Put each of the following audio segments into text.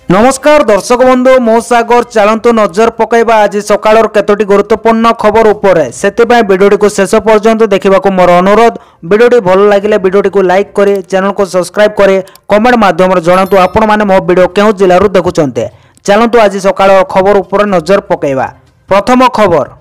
नमस्कार दर्शक बंधु मो सागर चलतु नजर पकईबा आज सकाळ केतोटी गुरुत्वपूर्ण खबर उपरे सेतिबाई वीडियोटी को शेष पर्यंत देखा मोर अनुरोध। वीडियोटी भल लगे वीडियोटी को लाइक करे, चैनल को सब्सक्राइब करे, कमेंट माध्यम जनातु आपण माने मो वीडियो केउ जिल्लारू देखुचंते। चलतु आज सकाळ खबर उपरे नजर पकईबा। प्रथम खबर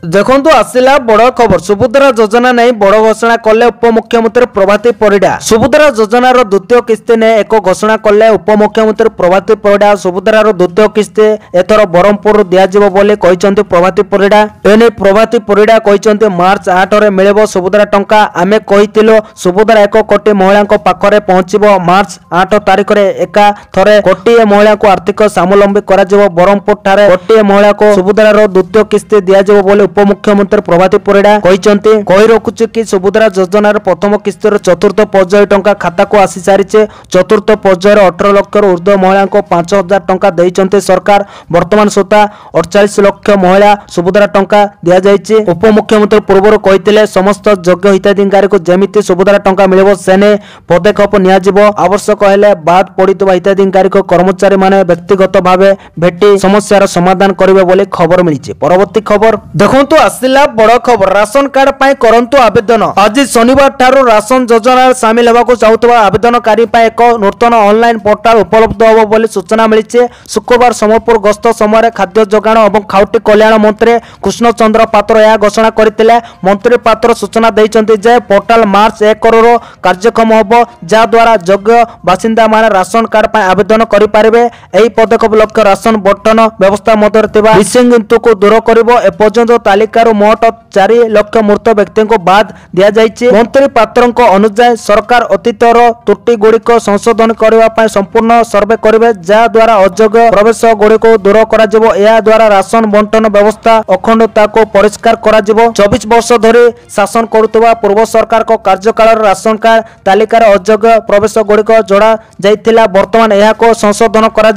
देखंतु आसिला बड़ खबर। सुभद्रा योजना नहीं बड़ घोषणा कले उपमुख्यमंत्री प्रभाती परिडा। सुभद्रा योजनार द्वितीय किस्ती ने एक घोषणा कले उपमुख्यमंत्री प्रभाती परिडा। सुभद्रार द्वितीय किस्ती एथर बरहमपुर दियाजिबो बोली कहिसंती प्रभाती परिडा। एने प्रभाती परिडा कहिसंती मार्च 8 रे मिलेबो सुभद्रा टंका। आमे कहितिलो सुभद्रा 1 कोटी महिलांको पाखरे पहुंचिबो मार्च 8 तारिख रे। एका थरे कोटी महिला को आर्थिक स्वावलंबी करा जिवो। बरहमपुर ठारे कोटी महिला को सुभद्रार द्वितीय किस्ती दिया जिवो बोली उपमुख्यमंत्री प्रभाती परिडा कही रखुचे कि सुभद्रा योजनार प्रथम किस्तिर चतुर्थ पर्याय टंका खाता को आसी सारिचे। चतुर्थ पर्यायर 18 लाख ऊर्ध्व महिला को 5000 टंका देइचंते सरकार। वर्तमान सुधा 48 लाख महिला सुभद्रा टंका दिया जाइचे। उपमुख्यमंत्री पूर्व कहिथिले समस्त योग्य हिताधिकारी को जेमिति सुभद्रा टंका मिलिबो सेने पदक्षेप निया जिवो। आवश्यक हेले बाद पड़ितबा हिताधिकारी को कर्मचारी माने व्यक्तिगत भावे भेटी समस्यार समाधान करिवे बोली खबर मिलिছে। परवर्ती खबर देखंतु आसिला बड़ खबर। राशन कार्ड पाई करंतु आवेदन। आज शनिवार ठारू राशन योजना शामिल होगा चाहूबा आवेदनकारी एक नूतन ऑनलाइन पोर्टाल उपलब्ध होबो बोली सूचना मिली। शुक्रवार सम्बलपुर गस्त समय खाद्य जोगाण और खाउटी कल्याण मंत्री कृष्ण चंद्र पात्र यह घोषणा करथिले। मंत्री पात्र सूचना दैछन्ति जे पोर्टाल मार्च 1 रो कार्यक्षम होबो, जा द्वारा योग्य बासिंदा माने राशन कार्ड पाई आवेदन करि पारिबे। एही पदक्षेप लक्ष्य राशन बटन व्यवस्था मध्य थिबा विसंगति को दूर करिवो। एपर्यंत तालिकार मोट 4 लाख मृत व्यक्ति को बाद दिया जाइए। मंत्री पात्र अनुसार सरकार अतीतर त्रुटि गुड़िक संशोधन करने संपूर्ण सर्वे करेंगे, जहाँ द्वारा अयोग्य प्रवेश गुड़िक दूर कर द्वारा राशन बंटन व्यवस्था अखंडता को परिष्कार कर 24 वर्ष धरी शासन करुवा पूर्व सरकार को कार्यकाल राशन कार्ड तालिकार अयोग्य प्रवेश गुड़िक जोड़ा जाइथिला। वर्तमान यह संशोधन कर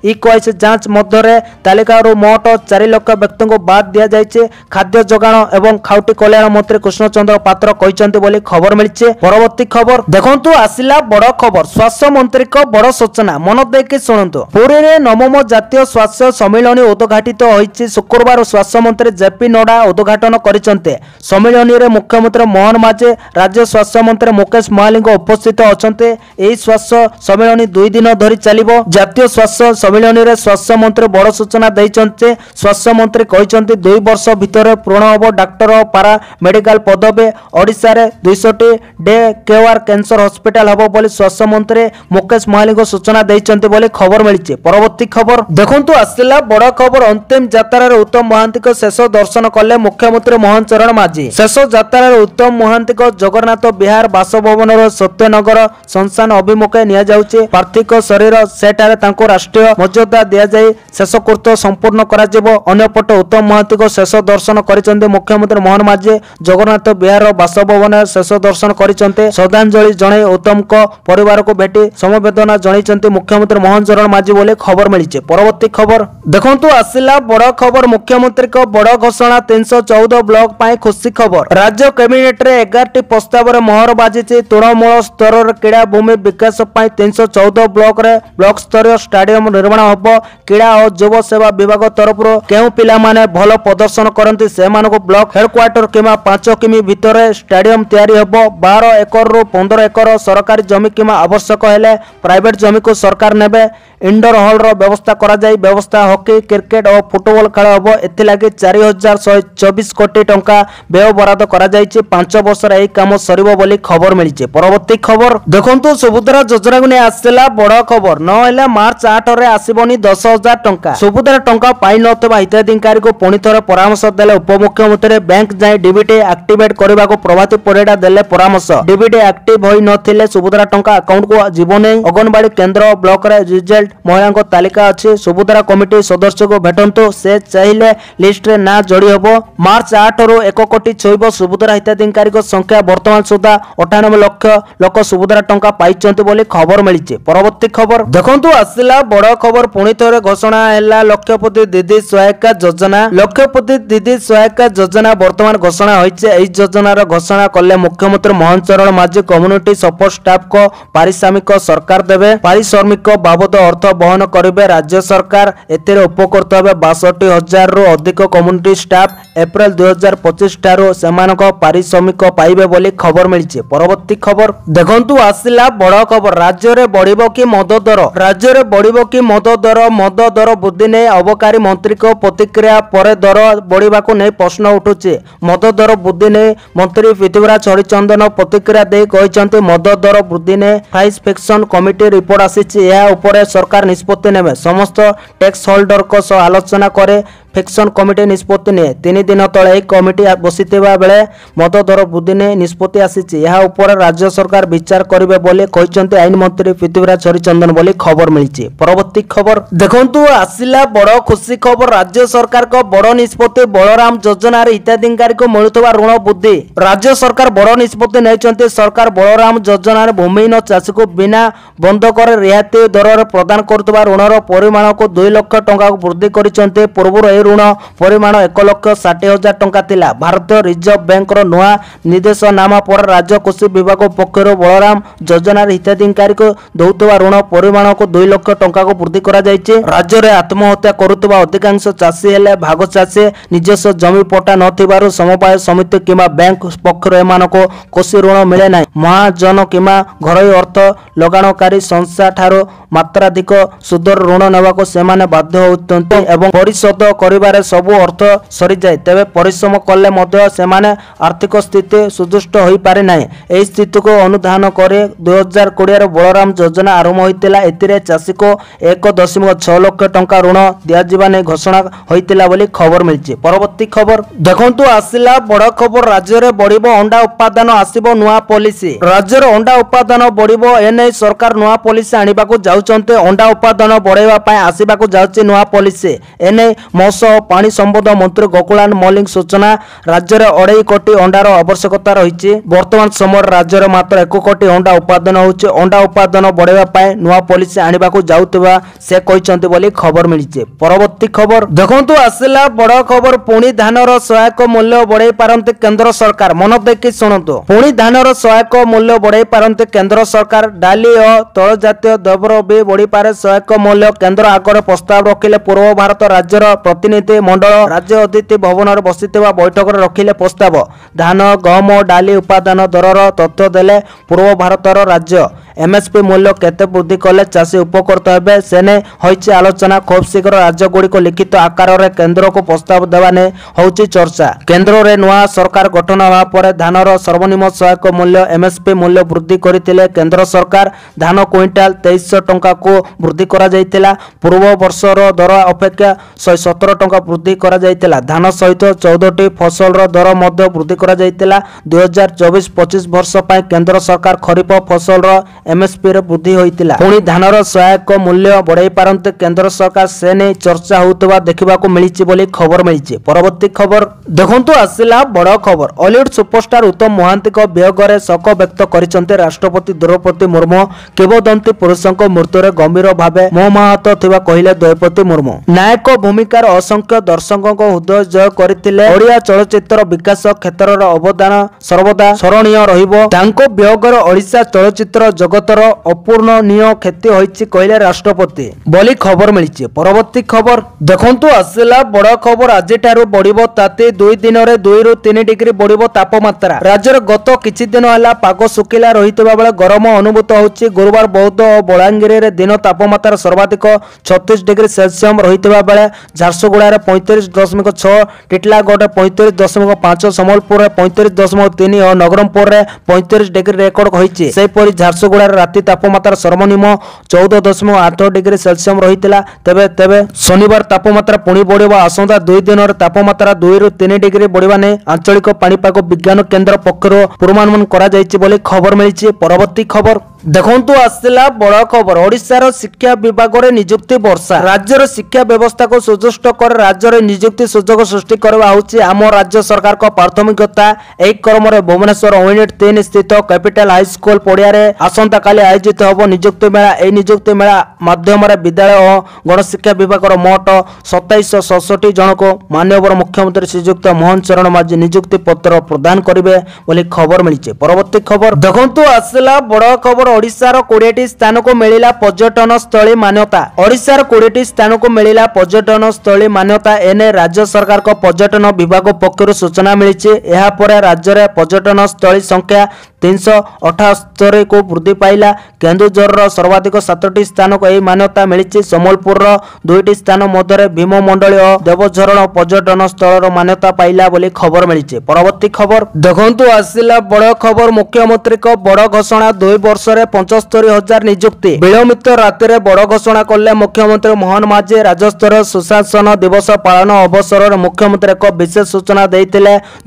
ई जांच मध्य तालिकार मोट 4 लाख व्यक्ति को बाद दिया जाइए। खाद्य जोगाण एवं खाउटी कल्याण मंत्री कृष्ण चंद्र पात्र कहिसंती बोली खबर मिली। परवर्ती खबर देखंतु आसिला बड़ खबर। स्वास्थ्य मंत्री को बड़ सूचना मन देकी शुणुतु। पुरी रे 9व जातीय स्वास्थ्य सम्मेलन उद्घाटित होईछि। शुक्रवार स्वास्थ्य मंत्री जेपी नड्डा उद्घाटन करिसंते। सम्मेलन रे मुख्यमंत्री मोहन माझी, राज्य स्वास्थ्य मंत्री मुकेश महालिंग उपस्थित अछंते। एही स्वास्थ्य सम्मेलन 2 दिन धरी चलिबो। जातीय स्वास्थ्य सम्मेलन रे स्वास्थ्य मंत्री बड़ सूचना दैछन्ते। स्वास्थ्य मंत्री कहिसंती 2 वर्ष भितर पूर्ण हम डाक्टर पारा मेडिकल पदवी ओडिशा रे 200 डे केआर कैंसर हॉस्पिटल हम बोली स्वास्थ्य मंत्री मुकेश महालिंग सूचना दैछन्ते बोली खबर मिली। परवर्ती खबर देखंतु आसिला बड़ खबर। अंतिम यात्रा रे उत्तम महांती को शेष दर्शन कले मुख्यमंत्री मोहन चरण माझी। शेष यात्रा रे उत्तम महांती को जगन्नाथ बिहार बासभवन रो सत्यनगर संस्थान अभिमुखे निया जाउचे। पार्थिव शरीर सेठारे तांको राष्ट्रीय मर्यादा दिया जाय शेषकृत्य संपूर्ण करा जिवो। अन्यपटे उत्तम महांती को शेष दर्शन करिसंते मुख्यमंत्री मोहन माझी। जगन्नाथ बिहार बासभवन शेष दर्शन करिसंते। श्रद्धांजलि जणे उत्तम को परिवार को भेटी समवेदना जणाइसंते मुख्यमंत्री मोहन चरण माझी बोले खबर मिली। परवर्ती खबर देखंतु आसिला बड़ खबर। मुख्यमंत्री को बड़ घोषणा 314 ब्लॉक पाई खुशी खबर। राज्य कैबिनेट रे 11टी प्रस्ताव रे मोहर बाजिछि। तृणमूल स्तर रे क्रीड़ा भूमि विकास पाई 314 ब्लॉक रे ब्लॉक स्तरीय स्टेडियम निर्माण होबो। क्रीड़ा और युवा सेवा विभाग तरफ केउ पिला माने भल प्रदर्शन करंती से ब्लॉक हेडक्वार्टर किमा 5 किमी भितर स्टेडियम तैयारी होबो। 12 एकर रु 15 एकर सरकारी जमी किमा आवश्यक हेले प्राइवेट जमी को सरकार नेबे। इंडोर हॉल रो व्यवस्था करा जाई। व्यवस्था हॉकी क्रिकेट और फुटबॉल खेल होबो। एथि लागि 4124 कोटी टंका व्यय बराद करा जाईछि। 5 वर्ष रे एही काम सरिबो बोली खबर मिलिछि। परवर्ती खबर देखंतु सुभद्रा योजना को ने आसिला बड़ खबर। न हेले मार्च 8 रे आसीबोनी 10000 टंका। सुभद्रा टंका पाई नथबा हिताधिकारी को पुणी थरे परामर्श देले उपमुख्यमंत्री। बैंक जाई डीबीटी एक्टिवेट करबा को प्रभाती परिडा देले परामर्श। डीबीटी एक्टिव होई नथिले सुभद्रा टंका अकाउंट को जीवन। अंगनवाड़ी केंद्र ब्लॉक रे रिजल्ट महिला को तालिका अछि। सुभद्रा कमिटी सदस्य को भेटंतु से चाहिले लिस्ट रे ना जोड़ी होबो। मार्च 8 रो 1 कोटी छुइबो सुभद्रा हिताधिकारी को संख्या। वर्तमान सुधा 98 लाख लोक सुभद्रा टंका पाइचंती बोली खबर मिलिछि। परवर्ती खबर देखंतु आसिला बड़ खबर। पुणी थरे घोषणा हैला लक्षपति दीदी सहायता योजना। लक्षपति दिदी सहायता योजना बर्तमान घोषणा होइछे। एई योजनार घोषणा कले मुख्यमंत्री मोहन चरण माझी कम्युनिटी सपोर्ट स्टाफ को पारिश्रमिक सरकार देबे। पारिश्रमिक बाबद अर्थ वहन करिवे राज्य सरकार। एथिरे उपकृत हेबे 62,000 रु अधिक कम्युनिटी स्टाफ। एप्रिल 2025 ठारू सेमानक पारिश्रमिक पाइबे बोली खबर मिलिছে। परवर्ती खबर देखंतु आसिला बड़ खबर। राज्य रे बढ़िबो कि मद दर? राज्य रे बढ़िबो कि मद दर? मद दर वृद्धि ने अबकारी मंत्री को प्रतिक्रिया पर दर बढ़िबाकू नै प्रश्न उठुचे। मद दर वृद्धि ने मंत्री पृथ्वीराज हरिचंदन प्रतिक्रिया दे कहिसंते मद दर वृद्धि ने प्राइस फिक्सन कमिटी रिपोर्ट आसीछि। या ऊपर सरकार निष्पत्ति नेबे। समस्त टैक्स होल्डर को सह आलोचना करे फिक्सन कमिटी निष्पत्ति ने। 3 दिन तले एक कमिटी बसिथिबा बेले मद दर वृद्धि ने निष्पत्ति आसीछि। या ऊपर राज्य सरकार विचार करिवे बोली कहिसंते आईन मंत्री पृथ्वीराज हरिचंदन बोली खबर मिलिछि। परवर्ती खबर देखंतु आसिला बड़ खुशी खबर। राज्य सरकार को बड़ निष्पत्ति। बलराम योजना रे हिताधिकारी को मिलुथबा ऋण वृद्धि। राज्य सरकार बड़ निष्पत्ति नैचंते। सरकार बलराम योजना रे भूमिहीन चाषी को बिना बंधक रे रियायती दर रे प्रदान करथबा ऋणर परिमाण को 2 लाख टंका को वृद्धि करिसंते। पूर्व ऋण परिमाण 1,60,000 टंका थिला। भारतीय रिजर्व बैंक रो नुआ निर्देशनामा पर राज्य कृषि विभाग पक्षर बलराम योजना हिताधिकारी को दौथबा ऋण परिमाण को 2 लाख टंका को वृद्धि करा जायछि। राज्य रे आत्महत्या करुथबा अधिकांश चाषी हेले भाग चाषी। निजस्व जमी पट्टा नथिबारु समवाय समिति किंबा बैंक पक्षर एमानको कृषि ऋण मिले नाही। महाजन किंबा घरोई अर्थ लगाणकारी संस्था ठारो मात्राधिक सुदर ऋण नेबाको सेमाने बाध्य होतन्ते एवं परिशोध करिबारे सब अर्थ सरी जाय। तेबे परिश्रम कले मध्य सेमाने आर्थिक स्थिति सुदृष्ट होई पारे नाही। एई स्थिति को अनुधान करे 2020 रे बलराम योजना आरंभ होइतिला। एतिरे चाषी को 1.6 लाख टंका ऋण दिया जिबा नै घोषणा होइतिला बोली खबर मिलछि। परवर्ती खबर देखंतु आसिला बड़ खबर। राज्य रे बढ़िबो अंडा उत्पादन। आसीबो नुआ पॉलिसी। राज्य रे अंडा उत्पादन बढ़िबो। एनै सरकार नुआ पॉलिसी आनिबाकू जाउचंते। अंडा उत्पादन बढ़ाइबा पय आसीबाकू जाउछि नुआ पॉलिसी। एनै मत्स्य पानी संपद मंत्री गोकुलान मलिक सूचना। राज्य रे 2.5 कोटी अंडार आवश्यकता रहिछि। वर्तमान समय राज्य रे मात्र 1 कोटी अंडा उत्पादन होउछि। अंडा उत्पादन बढ़ाइबा पय नुआ पॉलिसी आनिबाकू जाउतबा से कहिसंते बोली खबर मिलिछि। परवर्ती खबर देखंतु आसिला बड़ खबर। पुणी धानर सहायक मूल्य बढ़ाई पारंते केंद्र सरकार। मन देखि सुनंतु। पुणी धानर सहायक मूल्य बढ़ाई पारंते केंद्र सरकार। डाली और तैल जातीय द्रव्यर भी बढ़ी पारे सहायक मूल्य। केंद्र आगर प्रस्ताव रखिले पूर्व भारत राज्यर प्रतिनिधि मंडल राज्य अतिथि भवन में बसिथिबा बैठक रखिले प्रस्ताव। धान गहम डाली उत्पादन दरर तथ्य देले पूर्व भारतर राज्य। एमएसपी मूल्य केते वृद्धि कले चाषी उपकृत हेबे सेने होइछि आलोचना। खूब शीघ्र राज्य गुड़ी को लिखित आकार रे केंद्र को प्रस्ताव देवा ने होउछि चर्चा। केंद्र रे नुआ सरकार गठन होवा पर धानर सर्वनिम्न सहायक मूल्य एमएसपी मूल्य वृद्धि करथिले केंद्र सरकार। धान क्विंटाल 2300 टंका को वृद्धि करा जायतिला। पूर्व वर्षर दर अपेक्षा 117 टंका वृद्धि करा जायतिला। धान सहित 14टी फसल रो दर मध्ये वृद्धि करा जायतिला। 2024-25 वर्ष पय केंद्र सरकार खरीफ फसल रो एमएसपी रे वृद्धि होइतिला। पुणी धानर सहायक मूल्य बढ़ाई पारंते केंद्र सरकार से नै चर्चा होतबा देखिबाकू मिलिछि बोली खबर मिलिछि। परवर्ती खबर देखंतु आसिला बड़ खबर। हॉलीवुड सुपरस्टार उत्तम महांती को वियोग रे शोक व्यक्त करिसंते राष्ट्रपति द्रौपदी मुर्मू। किंवदंती पुरुषक मृत्यु रे गंभीर भावे मोहमाहत थिबा कहिले द्रौपदी मुर्मू। नायक भूमिकार असंख्य दर्शकों को हृदय जय करथिले। ओडिया चलचित्र विकास क्षेत्र रो अवदान सर्वदा स्मरणीय रहिबो। तांको वियोग रे ओडिशा चलचित्र जगतर अपूर्णनीय क्षति होइछि कहिले राष्ट्रपति बोली खबर मिलिछि। परवर्ती खबर देखंतु आसिला बड़ खबर। आज ठारू बढ़िबो ताती। 2 दिन रे 2 रु 3 डिग्री बढ़िबो तापमात्रा। राज्यर गत किछि दिन हला पाग सुकिला रहितबा बेले गरम अनुभूत होछि। गुरुवार बौद्ध और बलांगीर रे दिन तापमात्रा सर्वाधिक 36 डिग्री सेल्सियस रहितबा बेले झारसुगुड़ा रे 35.6, टिटलागढ़ 35.5, संबलपुर रे 35.3 और नगरमपुर रे 35 डिग्री रेकर्ड होइछि। सेपरि झारसुगुड़ा रे राति तापमात्रा सर्वनिम्न 14.8 डिग्री सेल्सियस रहितला। तेबे शनिवार तापमात्रा पुणी बढ़िबा। आसंता 2 दिन रे तापमात्रा 2 रु 3 डिग्री बढ़िबा ने आंचलिक पाणीपाग विज्ञान केंद्र पक्षरु पूर्वानुमान करा जायछि बोली खबर मिलिछि। परवर्ती खबर देखंतु आसिला बड़ खबर। ओडिशार शिक्षा विभाग रे नियुक्ति वर्षा। राज्यर शिक्षा व्यवस्था को सुदृष्ट कर राज्य रे नियुक्ति सुजोग सृष्टि करबा होछि आम राज्य सरकार को प्राथमिकता। एक क्रम रे भुवनेश्वर यूनिट 3 स्थित कैपिटल हाई स्कूल पड़िया रे आसंता आसंताकाली आयोजित होब नियुक्ति मेला। एही नियुक्ति मेला माध्यम विद्यालय और गणशिक्षा विभाग मोट 2767 जन को माननीय मुख्यमंत्री श्रीयुक्त मोहन चरण माझी नियुक्ति पत्र प्रदान करेंगे बोली खबर मिली। परवर्ती खबर देखंतु आसला बड़ खबर ओडिशार 20टी स्थान को मिलिला पर्यटन स्थली मान्यता। ओडिशार 20टी स्थान को मिलिला पर्यटन स्थली मान्यता। एने राज्य सरकार को पर्यटन विभाग पक्षरु सूचना मिली। यह पर राज्य में पर्यटन स्थली संख्या 378 को वृद्धि पाइला। केन्दुझर सर्वाधिक 7टी स्थान को यह मान्यता मिली। सम्बलपुर 2टी स्थान मध्य भीममंडली और देवझरण पर्यटन स्थल मान्यता पाइला बोली खबर मिली। परवर्ती खबर देखंतु आसिला बड़ खबर मुख्यमंत्री को बड़ घोषणा 2 वर्ष में 75,000 नियुक्ति। विलंबित राति में बड़ घोषणा कले मुख्यमंत्री मोहन माझी। राज्यस्तर सुशासन दिवस पालन अवसर में मुख्यमंत्री एक विशेष सूचना देते।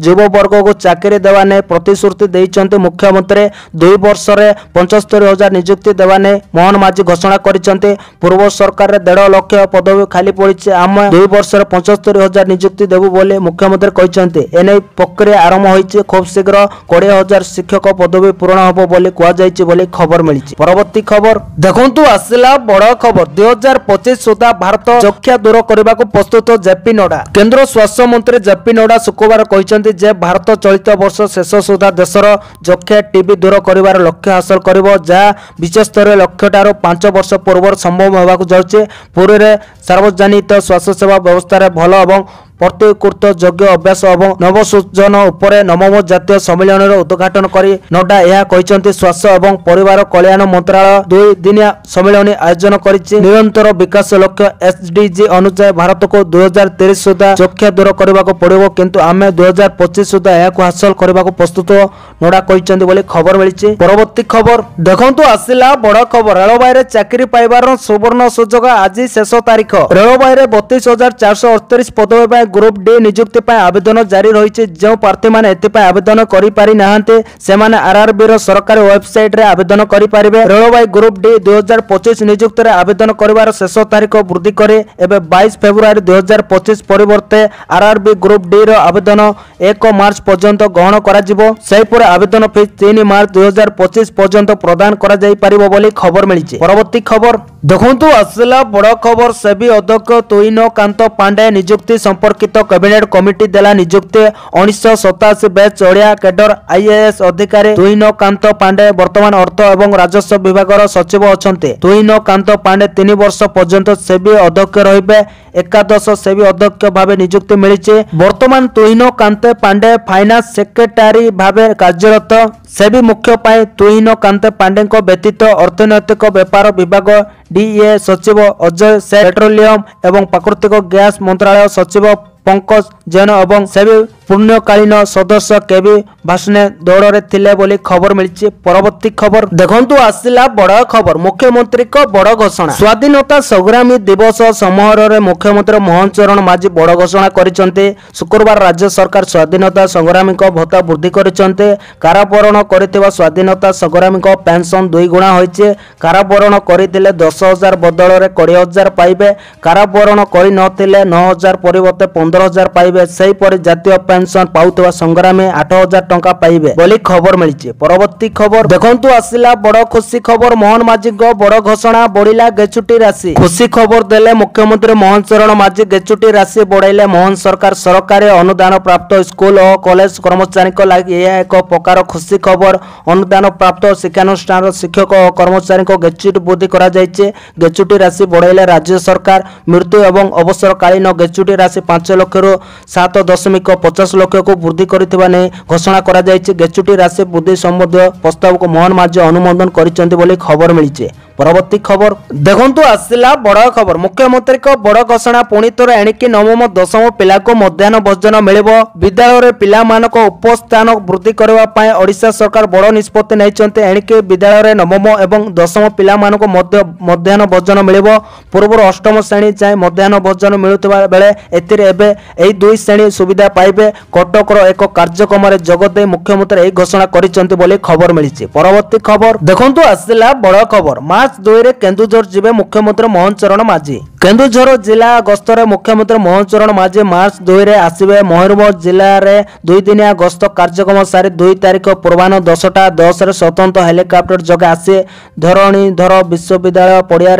युव वर्ग को चाकरी देवा ने प्रतिश्रुति देते मुख्यमंत्री। 2 वर्ष में 75,000 नियुक्ति देवा ने मोहन माझी घोषणा करते। पूर्व सरकार 1.5 लाख पदवी खाली पड़ी। आम 2 वर्ष में 75,000 नियुक्ति देवु बोले मुख्यमंत्री कहते। एने प्रक्रिया आरंभ होती। खूब शीघ्र 20,000 शिक्षक पदवी पूरण होब बोली कहुई बोली खबर मिली। परवर्ती खबर देखंतु आसिला बड़ खबर 2025 सुधा भारत यक्षा दूर करने को प्रस्तुत जेपी नड्डा। केंद्र स्वास्थ्य मंत्री जेपी नड्डा शुक्रवार कहते जे भारत चलित वर्ष शेष सुधा देशर यक्षा टीबी दूर कर लक्ष्य हासिल कर जहाँ विश्वस्तरीय लक्ष्यटार 5 वर्ष पूर्व संभव होगा जाऊे। पुरी में सार्वजनिक स्वास्थ्य सेवा व्यवस्था भल और प्रतिकृत योग्य अभ्यास और नवसृजन उपरे 9व जातीय सम्मेलन उद्घाटन कर नड्डा यह कहते। स्वास्थ्य और परिवार कल्याण मंत्रालय 2 दिनिया सम्मेलन आयोजन कर निरंतर विकास लक्ष्य एसडीजी अनुसार भारत को 2030 सुधा यक्षा दूर करने को पड़ो किंतु आम 2025 सुधा यह हासिल करने को प्रस्तुत नड्डा कहते बोली खबर मिली। परवर्ती खबर देखंतु आसिला बड़ खबर रेलवे चाकरी पाइबार सुवर्ण सुजोग आज शेष तारीख। रेलवे 32,438 पदवी ग्रुप डी नियुक्ति आवेदन जारी रही। जो प्रार्थी मैंने आवेदन कर आरआरबी सरकारी वेबसाइट रे आवेदन करें। रेलवे ग्रुप डी 2025 नियुक्ति आवेदन कर शेष तारीख वृद्धि करे 22 फेब्रुआरी 2025 परिवर्ते आरआरबी ग्रुप डी आवेदन 1 मार्च पर्यंत ग्रहण कर आवेदन फीस 3 मार्च 2025 पर्यंत प्रदान कर खबर मिली। परवर्ती खबर देखंतु आसला बड़ खबर सेबी अध्यक्ष तुहिनकांत पांडे नियुक्ति संपर्कित कैबिनेट कमिटी देला नियुक्ति। 1987 बैच ओडिया कैडर आईएएस अधिकारी तुहिनकांत पांडे वर्तमान अर्थ एवं राजस्व विभाग सचिव अछंते। तुहिनकांत पांडे 3 वर्ष पर्यंत सेबी अध्यक्ष रहिबे। 11 सेबी अध्यक्ष भावे नियुक्ति मिली। वर्तमान तुहिनकांत पांडे फाइनेंस सेक्रेटरी भावे कार्यरत। सेबी मुख्य पाए तुहिनकांत पांडे व्यतीत अर्थनैतिक व्यापार विभाग डीए सचिव अजय सेठ, पेट्रोलियम एवं प्राकृतिक गैस मंत्रालय सचिव पंकज जैन और सेबी पूर्णकालीन सदस्य केबी भाषणे दौड़ में थिले बोली खबर मिली। परवर्ती खबर देखंतु आसिला बड़ खबर मुख्यमंत्री को बड़ घोषणा। स्वाधीनता संग्रामी दिवस समारोह में मुख्यमंत्री मोहन चरण माझी बड़ घोषणा करिसेंते। शुक्रवार राज्य सरकार स्वाधीनता संग्रामी को भत्ता वृद्धि करिसेंते। कारावरण करथिबा स्वाधीनता संग्रामी को पेंशन 2 गुणा होइछे। कारावरण करिथिले 10,000 बदल में 20,000 पाइबे। कारावरण करि नथिले 9,000 परिवर्ते 15,000 पाइबे। सेही परि जातीय पेंशन पाउथवा संग्रामी 8,000 टंका पाइबे बोली खबर मिली। परवर्ती खबर देखंतु आसिला बड़ खुशी खबर मोहन माझी को बड़ घोषणा बढ़िला गेचुटी राशि। खुशी खबर देले मुख्यमंत्री मोहन चरण माझी गेचुटी राशि बढ़ाइले। मोहन सरकार सरकारी अनुदान प्राप्त स्कूल और कॉलेज कर्मचारी लगी यह एक प्रकार खुशी खबर। अनुदान प्राप्त शिक्षानुष्ठान शिक्षक और कर्मचारी को गेचुटी वृद्धि करा जायछि। गेचुटी राशि बढ़ाइले राज्य सरकार। मृत्यु एवं अवसरकालीन गेचुटी राशि 5 लाख रु 7.50 लाख को वृद्धि करथिबा ने घोषणा करा जायछि। गेचुटी राशि वृद्धि संबंधी प्रस्ताव को मोहन माझी अनुमोदन करिसेंते बोली खबर मिली। परवर्ती खबर देखंतु आसिला बड़ खबर मुख्यमंत्री को बड़ घोषणा। पुणी थोर एणिकी 9व 10व पिला को मध्याह्न भोजन मिलिबो। विद्यालय रे पिला मानको उपस्थान वृद्धि करबा पय ओडिशा सरकार बड़ निष्पत्ति नैचंते। एणिकी विद्यालय रे 9व एवं 10व पिला मानको मध्याह्न भोजन मिलिबो। पूर्व 8म श्रेणी जाय मध्याह्न भोजन मिलुतबा बेले एतिरे एबे एई 2 श्रेणी सुविधा पाइबे। कटकर एक कार्यक्रम रे जगदे मुख्यमंत्री एई घोषणा करिसेंते बोली खबर मिली। परवर्ती खबर देखंतु आसिला बड़ खबर मार्च 2 रे केन्दुझर जिबे मुख्यमंत्री मोहन चरण माझी। केन्दुझर जिला गस्तर मुख्यमंत्री मोहन चरण माझी मार्च 2 रे आसवे मयूरभंज जिले में 2 दिनिया गस्त कार्यक्रम सारी 2 तारिख पूर्वाह्न 10:10 स्वतंत्र हेलिकप्टर जगह आसी धरणीधर विश्वविद्यालय पड़िया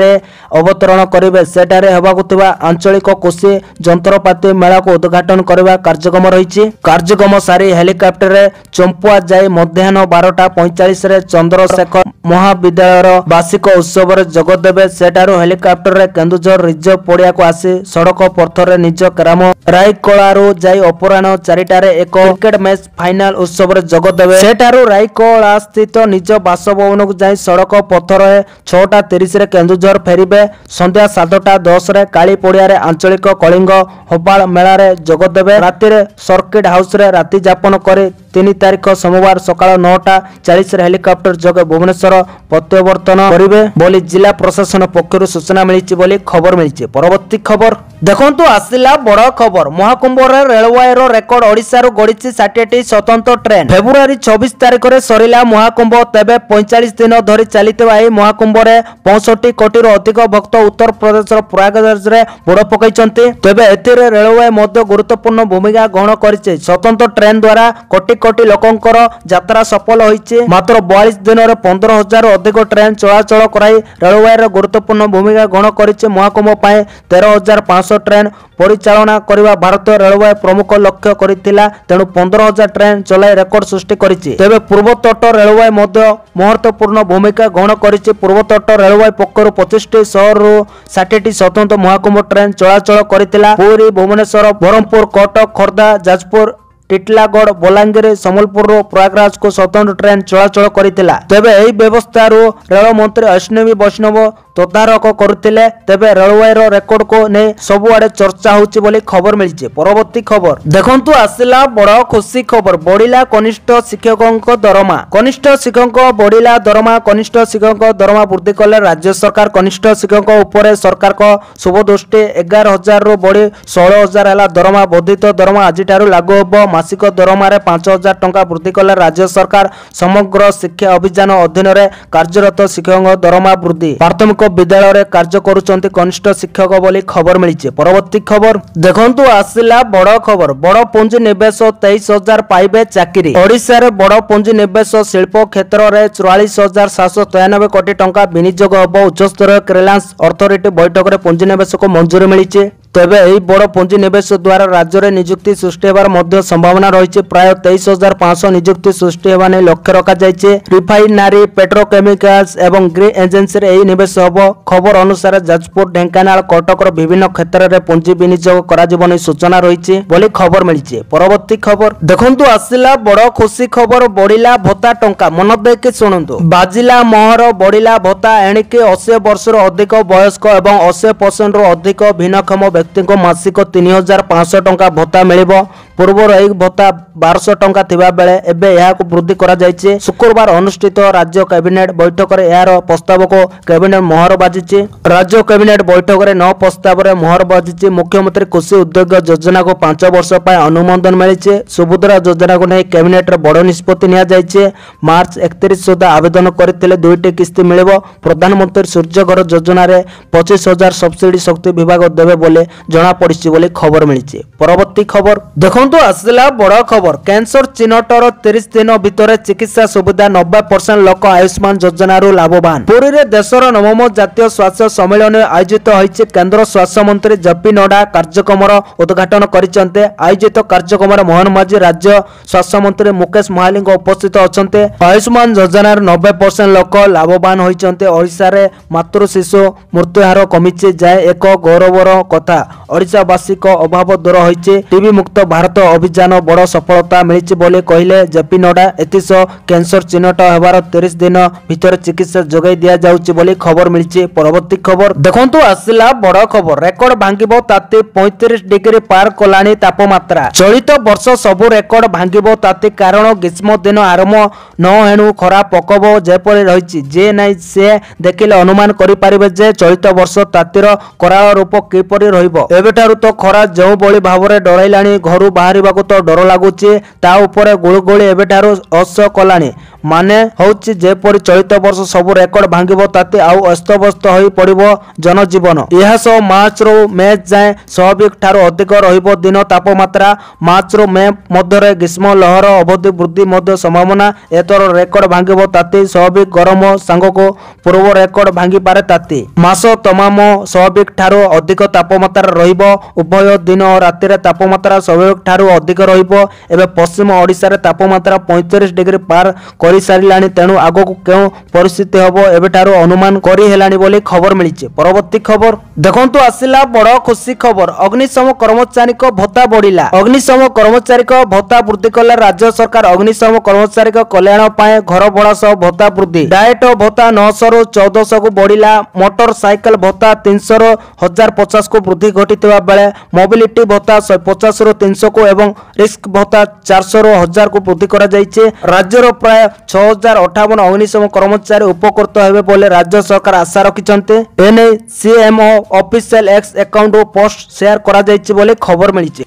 अवतरण करेंगे। सेठारे होबाकुथिबा आंचलिक कृषि जंत्रपाति मेला को उद्घाटन करने कार्यक्रम रही। कार्यक्रम सारी हेलिकप्टर चंपुआ जाई मध्याह्न 12:45 चंद्रशेखर महाविद्यालय वार्षिक उत्सव जोगदेवे। सेठारु हेलिकप्टर केन्दुझर रिजर्व पड़िया को आसी सड़क पथर निज ग्राम रायकलारू जाई अपराह्न 4टारे एक क्रिकेट मैच फाइनाल उत्सव जोगदेवे। सेठारु रायकला स्थित निज बासभवन को जाई सड़क पथर 6:30 केन्दुझर फेरिबे। संध्या 7:10 काली पड़िया आंचलिक कलिंग होबाल मेला जोगदेवे। राति सर्किट हाउस रे राति जापन करे 3 तारिख सोमवार सकाळ 9:40 हेलिकप्टर जगह भुवनेश्वर प्रत्यावर्तन करेंगे बोली जिला प्रशासन पक्षर सूचना मिली बोली खबर मिली। परवर्ती खबर देखंतु आसिला बड़ खबर महाकुंभ रेलवायर रेकर्ड ओडिशारू गड़ी 60टी स्वतंत्र ट्रेन। फेब्रुआरी 24 तारिख में सरिला महाकुंभ तेबे 45 दिन धरी चलता यह महाकुंभ 65 कोटी अधिक भक्त उत्तर प्रदेश प्रयागराज रे बुड़ पकईचंती। तेबे एथिरे रेलवे मध्य गुरुत्वपूर्ण भूमिका ग्रहण करिছে। स्वतंत्र ट्रेन द्वारा कोटी कोटी लोकंकर यात्रा सफल होईছে। मात्र 42 दिन में 15,000 अधिक ट्रेन चलाचल कराई रेलवे गुरुत्वपूर्ण भूमिका ग्रहण करिছে। महाकुंभ पाए 13,500 ट्रेन परिचालना करने भारतीय रेलवे प्रमुख लक्ष्य करथिला। तेणु 15,000 ट्रेन चलाई रेकर्ड सृष्टि करिछि। तेबे पूर्व तट रेलवे मध्य महत्वपूर्ण भूमिका ग्रहण करिछि। पूर्व तट रेलवे पक्षर 25टी शहरु 60टी स्वतंत्र महाकुंभ ट्रेन चलाचल करथिला। पुरी भुवनेश्वर ब्रह्मपुर कटक खोर्धा जाजपुर टिटलागढ़ बलांगीर सम्बलपुर प्रयागराज को स्वतंत्र ट्रेन चलाचल करथिला। तेबे एही व्यवस्था रेल मंत्री अश्विनी वैष्णव तदारक करुथिले। तेबे रेलवे रेकर्ड को नहीं सबुआडे चर्चा होची बोली खबर मिली। परवर्ती खबर देखंतु आसिला बड़ खुशी खबर बढ़िला कनिष्ठ शिक्षकों दरमा। कनिष्ठ शिक्षक बढ़िला दरमा। कनिष्ठ शिक्षक दरमा वृद्धि कले राज्य सरकार। कनिष्ठ शिक्षक उपर सरकार को शुभ दृष्टि 11,000 रु बढ़ी 16,000 है दरमा। वर्धित दरमा आज लागू होब। मासिक दरमा 5,000 टंका वृद्धि कले राज्य सरकार। समग्र शिक्षा अभियान अधीन कार्यरत शिक्षक दरमा वृद्धि। प्राथमिक विद्यालय कार्य करुचंती कनिष्ठ शिक्षक बोली खबर मिली। परवर्ती खबर देखंतु आसिला बड़ खबर बड़ पुंजी निवेश 23,000 पाइबे चाकरी। ओडिशा रे बड़ पुंजी निवेश शिल्प क्षेत्र में 44,793 कोटी टंका विनियोग होब। उच्चस्तरीय क्लियरेंस अथॉरिटी बैठक में पुंजी निवेश को मंजूरी मिली। तेबे यही बड़ पुंजी निवेश द्वारा राज्य में नियुक्ति सृष्टि होबार संभावना रही। प्राय 23,500 नियुक्ति सृष्टि होगा नहीं लक्ष्य रखा जाइए। रिफाइनारी पेट्रोकेमिकल्स एवं ग्रीन एजेंसी रे निवेश होब। खबर अनुसार जाजपुर ढेंकानाल कटक विभिन्न क्षेत्र में पुंजी विनियोग कर सूचना रही बोली खबर मिली। परवर्ती खबर देखंतु आसिला बड़ खुशी खबर बढ़िला भत्ता टंका। मन देके शुणु बाजिला मोहर बढ़िला भत्ता एणिके 80 वर्ष अधिक वयस्क एवं 80% अधिक भिन्नक्षम व्यक्ति को मासिक 3,500 टंका भत्ता मिलिबो। पूर्वर एक भत्ता 1200 टंका थिबा बेले एबे यहा को वृद्धि करा जायछि। शुक्रवार अनुष्ठित राज्य कैबिनेट बैठक रे यार प्रस्ताव को कैबिनेट मोहर बाजिछि। राज्य कैबिनेट बैठक रे 9 प्रस्ताव रे मोहर बाजिछि। मुख्यमंत्री कृषि उद्योग योजना को 5 वर्ष पाए अनुमोदन मिलिछि। सुभद्रा योजना को नहीं कैबिनेट रे बड़ निष्पत्ति निया जायछि। मार्च 31 सुधा आवेदन करथिले 2टी किस्ती मिलिबो। प्रधानमंत्री सूर्य घर योजना रे 25,000 सब्सिडी शक्ति विभाग देबे बोले जना पड़िछि बोले खबर मिलिछि। परवर्ती खबर देखंतु आसिला बड़ खबर कैंसर चिन्हटर 30 दिन भितर चिकित्सा सुविधा 90% लोक आयुष्मान योजना लाभवान। पुरी रे देशर 9व जातीय स्वास्थ्य सम्मेलन आयोजित होइछि। केंद्र स्वास्थ्य मंत्री जेपी नड्डा कार्यक्रम उद्घाटन करिसंते। आयोजित कार्यक्रम मोहन माझी राज्य स्वास्थ्य मंत्री मुकेश महालिंग उपस्थित अछंते। आयुष्मान योजना 90% लोक लाभवान होइचंते। ओडिशा रे मातृ शिशु मृत्यु हार कमिछि जाय एक गौरवर कथा। ओडिशावासी को अभाव दूर होइछि। टीबी मुक्त भारत अभियान बड़ सफलता मिली बोले कहले जेपी नड्डा। एतिस कैंसर चिन्हट होबार 30 दिन भितर चिकित्सा जोगाई दिया जाउछि बोले खबर मिली। परवर्ती खबर देखंतु आसिला बड़ खबर रेकर्ड भांगिबो ताती 35 डिग्री पार कलानी तापमात्रा। चलित वर्ष सबु रेकर्ड भांगिबो ताती कारण ग्रीष्म दिन आरंभ न हेणु खरा पकब जेपरि रहिछि जे नै से देखिले अनुमान करि परिबे जे चलित वर्ष तातीर कराल रूप किपरि रहिबो। एबेठारु तो खरा जो बळी भावरे डराइलाणी घरु ବାହାରିବାକୁ ତ ଡର ଲାଗୁଛି, ତା ଉପରେ ଗୁଳୁଗୁଳି ଏବେଠାରୁ ଅସହ୍ୟ କଲାଣି। ମାନେ ହେଉଛି ଯେପରି ଚଳିତ ବର୍ଷ ସବୁ ରେକର୍ଡ ଭାଙ୍ଗିବ ତାତି ଆଉ ଅସ୍ତବ୍ୟସ୍ତ ହୋଇ ପଡ଼ିବ ଜନଜୀବନ। ଏହା ସହ ମାର୍ଚ୍ଚରୁ ମେ ଯାଏଁ ସ୍ୱାଭାବିକ ଠାରୁ ଅଧିକ ରହିବ ଦିନ ତାପମାତ୍ରା। ମାର୍ଚ୍ଚରୁ ମେ ମଧ୍ୟରେ ଗ୍ରୀଷ୍ମ ଲହର ଅବଧି ବୃଦ୍ଧି ମଧ୍ୟ ସମ୍ଭାବନା। ଏଥର ରେକର୍ଡ ଭାଙ୍ଗିବ ତାତି, ସ୍ୱାଭାବିକ ଗରମ ସାଙ୍ଗକୁ ପୂର୍ବ ରେକର୍ଡ ଭାଙ୍ଗିପାରେ ତାତି। ମାସ ତମାମ ସ୍ୱାଭାବିକ ଠାରୁ ଅଧିକ ତାପମାତ୍ରା ରହିବ। ଉଭୟ ଦିନ ଓ ରାତିରେ ତାପମାତ୍ରା ସ୍ୱାଭାବିକ ଠାରୁ ଅଧିକ ରହିବ। ଏବେ ପଶ୍ଚିମ ଓଡ଼ିଶାରେ ତାପମାତ୍ରା 45 ଡିଗ୍ରୀ ପାର କରିସାରିଲାଣି। ତେଣୁ ଆଗକୁ କେଉଁ ପରିସ୍ଥିତି ହେବ ଏବେଠାରୁ ଅନୁମାନ କରି ହେଲାଣି ବୋଲି ଖବର ମିଳିଛି। ପରବର୍ତ୍ତୀ ଖବର ଦେଖନ୍ତୁ, ଆସିଲା ବଡ଼ ଖୁସି ଖବର। ଅଗ୍ନିଶମ କର୍ମଚାରୀଙ୍କ ଭତ୍ତା ବଢ଼ିଲା। ଅଗ୍ନିଶମ କର୍ମଚାରୀଙ୍କ ଭତ୍ତା ବୃଦ୍ଧି କଲେ ରାଜ୍ୟ ସରକାର। ଅଗ୍ନିଶମ କର୍ମଚାରୀଙ୍କ କଲ୍ୟାଣ ପାଇଁ ଘର ଭଡ଼ା ସହ ଭତ୍ତା ବୃଦ୍ଧି। ଡାଏଟ ଭତ୍ତା 900ରୁ 1400କୁ ବଢ଼ିଲା। ମୋଟର ସାଇକେଲ ଭତ୍ତା 300ରୁ 1050କୁ ବୃଦ୍ଧି ଘଟିଥିବା ବେଳେ ମୋବିଲିଟି ଭତ୍ତା 150ରୁ 300କୁ ଏବଂ ରିସ୍କ ଭତ୍ତା 400ରୁ 1000କୁ ବୃଦ୍ଧି କରାଯାଇଛି। ରାଜ୍ୟର ପ୍ରାୟ 6058 ଅଗ୍ନିଶମ କର୍ମଚାରୀ ଉପକୃତ ହେବେ ବୋଲି ରାଜ୍ୟ ସରକାର ଆଶା ରଖିଛନ୍ତି। ଏନେଇ ସିଏମଓ ଅଫିସିଆଲ ଏକ୍ସ ଆକାଉଣ୍ଟରୁ ପୋଷ୍ଟ ସେୟାର କରାଯାଇଛି ବୋଲି ଖବର ମିଳିଛି।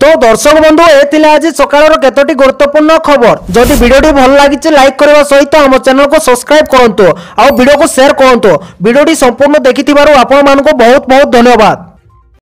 तो दर्शक बंधु ये आज सकाळ केतोटी गुरुत्वपूर्ण खबर। जदि वीडियो भल लगी लाइक करने सहित आम चैनल को सब्सक्राइब करूँ, आ वीडियो को शेयर करूँ। वीडियो संपूर्ण देखि बहुत बहुत धन्यवाद।